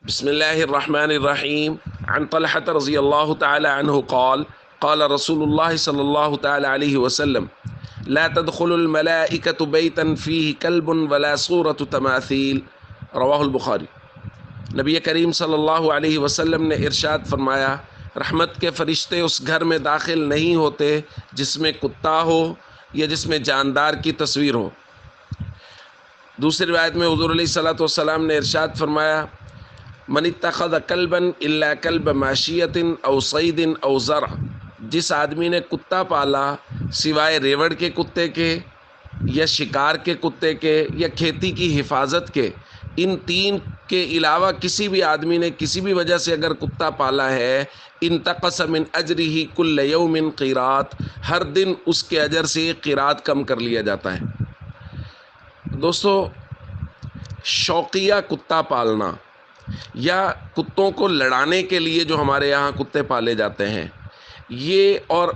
بسم اللہ الرحمن الرحیم عن طلحة رضی اللہ تعالی عنہ قال قال رسول اللہ صلی اللہ تعالی علیہ وسلم لا تدخل الملائکة بیتا فیہ کلب ولا صورة تماثیل رواہ البخاری۔ نبی کریم صلی اللہ علیہ وسلم نے ارشاد فرمایا، رحمت کے فرشتے اس گھر میں داخل نہیں ہوتے جس میں کتا ہو یا جس میں جاندار کی تصویر ہو۔ دوسری روایت میں حضور علیہ الصلوۃ والسلام نے ارشاد فرمایا، من اتخذ کلبا الا کلب ماشیۃ او صید او زرع، جس آدمی نے کتا پالا سوائے ریوڑ کے کتے کے یا شکار کے کتے کے یا کھیتی کی حفاظت کے، ان تین کے علاوہ کسی بھی آدمی نے کسی بھی وجہ سے اگر کتا پالا ہے، انتقص من اجرہ کل یوم قیراط، ہر دن اس کے اجر سے ایک قیراط کم کر لیا جاتا ہے۔ دوستو، شوقیہ کتا پالنا یا کتوں کو لڑانے کے لیے جو ہمارے یہاں کتے پالے جاتے ہیں، یہ اور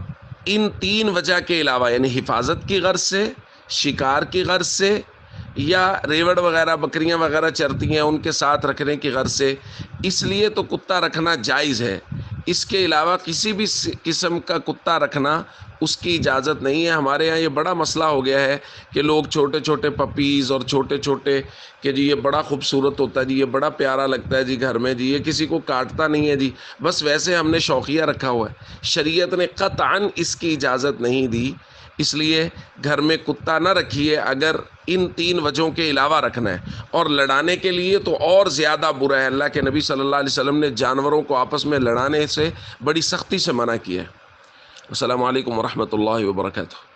ان تین وجہ کے علاوہ یعنی حفاظت کی غرض سے، شکار کی غرض سے یا ریوڑ وغیرہ بکریاں وغیرہ چرتی ہیں ان کے ساتھ رکھنے کی غرض سے، اس لیے تو کتا رکھنا جائز ہے۔ اس کے علاوہ کسی بھی قسم کا کتا رکھنا اس کی اجازت نہیں ہے۔ ہمارے یہاں یہ بڑا مسئلہ ہو گیا ہے کہ لوگ چھوٹے چھوٹے پپیز اور چھوٹے چھوٹے کہ جی یہ بڑا خوبصورت ہوتا ہے جی، یہ بڑا پیارا لگتا ہے جی گھر میں جی، یہ کسی کو کاٹتا نہیں ہے جی، بس ویسے ہم نے شوقیہ رکھا ہوا ہے۔ شریعت نے قطعاً اس کی اجازت نہیں دی، اس لیے گھر میں کتا نہ رکھیے اگر ان تین وجہوں کے علاوہ رکھنا ہے، اور لڑانے کے لیے تو اور زیادہ برا ہے۔ اللہ کے نبی صلی اللہ علیہ وسلم نے جانوروں کو آپس میں لڑانے سے بڑی سختی سے منع کیا ہے۔ السلام علیکم ورحمۃ اللہ وبرکاتہ۔